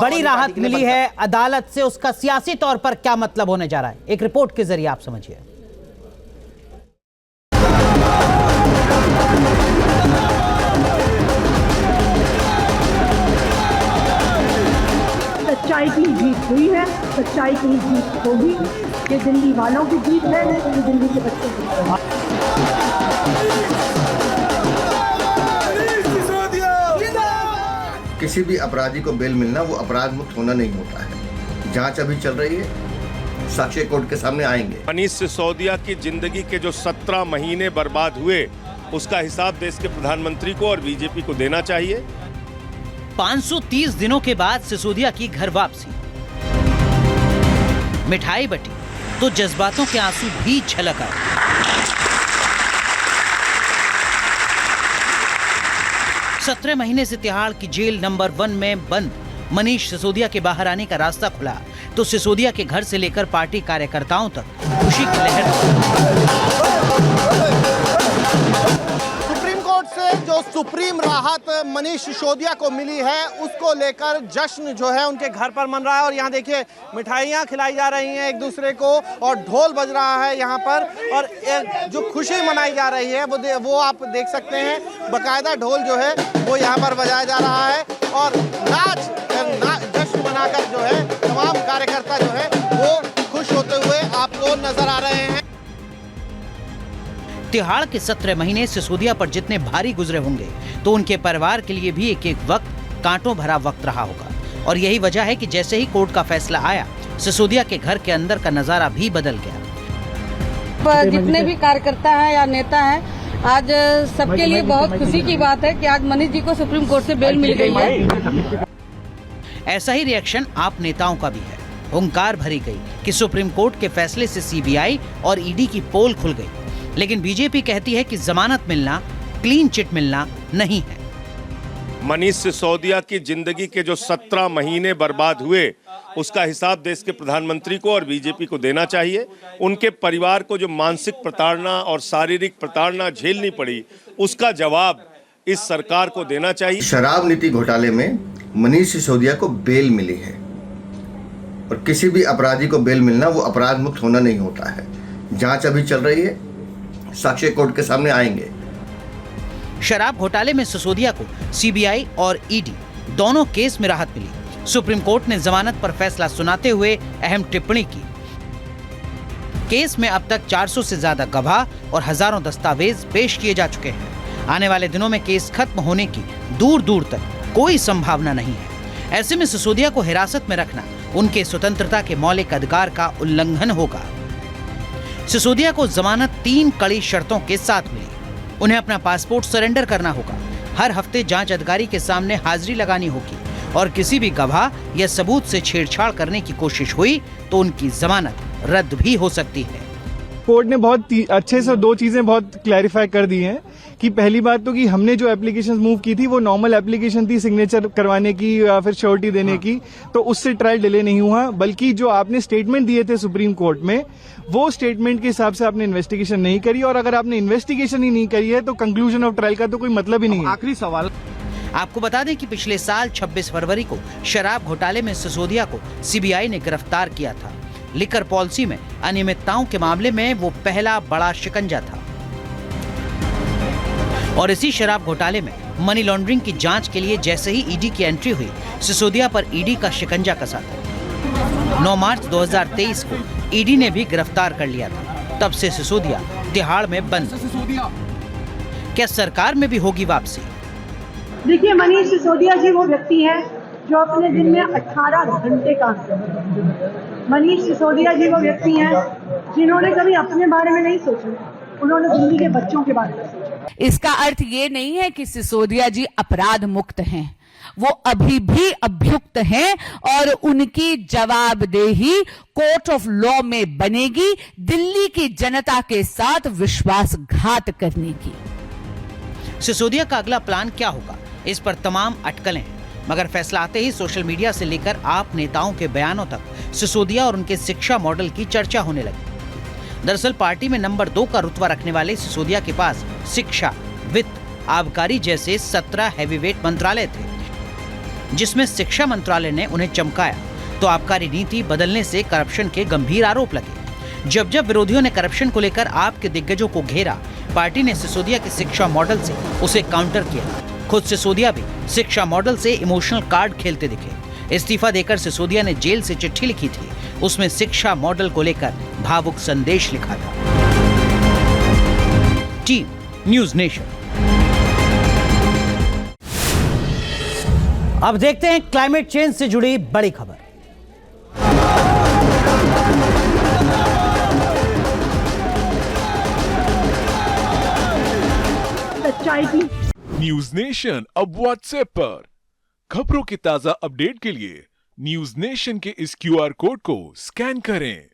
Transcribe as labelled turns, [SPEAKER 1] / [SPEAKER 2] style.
[SPEAKER 1] बड़ी राहत मिली है अदालत से, उसका सियासी तौर पर क्या मतलब होने जा रहा है, एक रिपोर्ट के जरिए आप समझिए।
[SPEAKER 2] सच्चाई की जीत हुई है, सच्चाई की जीत होगी। ये दिल्ली वालों की जीत है, ये दिल्ली के बच्चों की जीत है।
[SPEAKER 3] किसी भी अपराधी को बेल मिलना वो अपराध मुक्त होना नहीं होता है। जांच अभी चल रही है, साक्ष्य कोर्ट के सामने आएंगे।
[SPEAKER 4] मनीष सिसोदिया की जिंदगी के जो 17 महीने बर्बाद हुए, उसका हिसाब देश के प्रधानमंत्री को और बीजेपी को देना चाहिए।
[SPEAKER 1] 530 दिनों के बाद सिसोदिया की घर वापसी, मिठाई बटी तो जज्बातों के आंसू भी छलक आए। सत्रह महीने से तिहाड़ की जेल नंबर 1 में बंद मनीष सिसोदिया के बाहर आने का रास्ता खुला तो सिसोदिया के घर से लेकर पार्टी कार्यकर्ताओं तक खुशी की लहर।
[SPEAKER 5] सुप्रीम कोर्ट से जो सुप्रीम राहत मनीष सिसोदिया को मिली है, उसको लेकर जश्न जो है उनके घर पर मन रहा है। और यहाँ देखिए मिठाइयाँ खिलाई जा रही हैं एक दूसरे को और ढोल बज रहा है यहाँ पर, और जो खुशी मनाई जा रही है वो आप देख सकते हैं। बाकायदा ढोल जो है वो यहाँ पर बजाया जा रहा है और जश्न मनाकर जो है तमाम कार्यकर्ता जो है वो खुश होते हुए आपको नजर आ रहे हैं।
[SPEAKER 1] तिहाड़ के 17 महीने सिसोदिया पर जितने भारी गुजरे होंगे तो उनके परिवार के लिए भी एक एक वक्त कांटों भरा वक्त रहा होगा। और यही वजह है कि जैसे ही कोर्ट का फैसला आया, सिसोदिया के घर के अंदर का नजारा भी बदल गया।
[SPEAKER 6] जितने भी कार्यकर्ता हैं या नेता हैं, आज सबके लिए बहुत खुशी की बात है कि आज मनीष जी को सुप्रीम कोर्ट से बेल मिल गई है।
[SPEAKER 1] ऐसा ही रिएक्शन आप नेताओं का भी है। हुंकार भरी गई कि सुप्रीम कोर्ट के फैसले से सीबीआई और ईडी की पोल खुल गई, लेकिन बीजेपी कहती है कि जमानत मिलना, क्लीन चिट मिलना नहीं है।
[SPEAKER 4] मनीष सिसोदिया की जिंदगी के जो 17 महीने बर्बाद हुए, उसका हिसाब देश के प्रधानमंत्री को और बीजेपी को देना चाहिए। उनके परिवार को जो मानसिक प्रताड़ना और शारीरिक प्रताड़ना झेलनी पड़ी, उसका जवाब इस सरकार को देना चाहिए।
[SPEAKER 3] शराब नीति घोटाले में मनीष सिसोदिया को बेल मिली है और किसी भी अपराधी को बेल मिलना वो अपराध मुक्त होना नहीं होता है। जांच अभी चल रही है, साक्ष्य कोर्ट के सामने आएंगे।
[SPEAKER 1] शराब घोटाले में सिसोदिया को सीबीआई और ईडी दोनों केस में राहत मिली। सुप्रीम कोर्ट ने जमानत पर फैसला सुनाते हुए अहम टिप्पणी की। केस में अब तक 400 से ज्यादा गवाह और हजारों दस्तावेज पेश किए जा चुके हैं। आने वाले दिनों में केस खत्म होने की दूर दूर तक कोई संभावना नहीं है। ऐसे में सिसोदिया को हिरासत में रखना उनके स्वतंत्रता के मौलिक अधिकार का उल्लंघन होगा। सिसोदिया को जमानत 3 कड़ी शर्तों के साथ मिली। उन्हें अपना पासपोर्ट सरेंडर करना होगा, हर हफ्ते जांच अधिकारी के सामने हाजिरी लगानी होगी और किसी भी गवाह या सबूत से छेड़छाड़ करने की कोशिश हुई तो उनकी जमानत रद्द भी हो सकती है।
[SPEAKER 7] कोर्ट ने बहुत अच्छे से 2 चीजें बहुत क्लैरिफाई कर दी हैं कि पहली बात तो कि हमने जो एप्लीकेशन मूव की थी वो नॉर्मल एप्लीकेशन थी, सिग्नेचर करवाने की या फिर श्योरिटी देने की, तो उससे ट्रायल डिले नहीं हुआ। बल्कि जो आपने स्टेटमेंट दिए थे सुप्रीम कोर्ट में, वो स्टेटमेंट के हिसाब से आपने इन्वेस्टिगेशन नहीं करी, और अगर आपने इन्वेस्टिगेशन ही नहीं करी है तो कंक्लूजन ऑफ ट्रायल का तो कोई मतलब ही नहीं है।
[SPEAKER 5] आखिरी सवाल,
[SPEAKER 1] आपको बता दें कि पिछले साल 26 फरवरी को शराब घोटाले में सिसोदिया को सीबीआई ने गिरफ्तार किया था। लिकर पॉलिसी में अनियमितताओं के मामले में वो पहला बड़ा शिकंजा था और इसी शराब घोटाले में मनी लॉन्ड्रिंग की जांच के लिए जैसे ही ईडी की एंट्री हुई, सिसोदिया पर ईडी का शिकंजा कसा था। 9 मार्च 2023 को ईडी ने भी गिरफ्तार कर लिया था। तब से सिसोदिया तिहाड़ में बंद। क्या सरकार में भी होगी वापसी?
[SPEAKER 2] देखिए, मनीष सिसोदिया जी वो व्यक्ति हैं जो अपने दिन में 18 घंटे काम करते हैं। मनीष सिसोदिया जी वो व्यक्ति हैं जिन्होंने कभी अपने बारे में नहीं सोचा, उन्होंने दिल्ली के बच्चों के बारे में सोचा।
[SPEAKER 8] इसका अर्थ ये नहीं है कि सिसोदिया जी अपराध मुक्त हैं, वो अभी भी अभियुक्त हैं और उनकी जवाबदेही कोर्ट ऑफ लॉ में बनेगी दिल्ली की जनता के साथ विश्वासघात करने की।
[SPEAKER 1] सिसोदिया का अगला प्लान क्या होगा, इस पर तमाम अटकलें हैं, मगर फैसला आते ही सोशल मीडिया से लेकर आप नेताओं के बयानों तक सिसोदिया और उनके शिक्षा मॉडल की चर्चा होने लगी। दरअसल पार्टी में नंबर 2 का रुतबा रखने वाले सिसोदिया के पास शिक्षा, वित्त, आबकारी जैसे 17 हैवीवेट मंत्रालय थे। जिसमें शिक्षा मंत्रालय ने उन्हें चमकाया तो आबकारी नीति बदलने से करप्शन के गंभीर आरोप लगे। जब जब विरोधियों ने करप्शन को लेकर आप के दिग्गजों को घेरा, पार्टी ने सिसोदिया के शिक्षा मॉडल से उसे काउंटर किया। खुद सिसोदिया भी शिक्षा मॉडल से इमोशनल कार्ड खेलते दिखे। इस्तीफा देकर सिसोदिया ने जेल से चिट्ठी लिखी थी, उसमें शिक्षा मॉडल को लेकर भावुक संदेश लिखा था। Team news nation.
[SPEAKER 9] अब देखते हैं क्लाइमेट चेंज से जुड़ी बड़ी खबर।
[SPEAKER 2] सच्चाई की
[SPEAKER 10] न्यूज नेशन अब व्हाट्सएप पर खबरों की ताजा अपडेट के लिए न्यूज नेशन के इस QR कोड को स्कैन करें।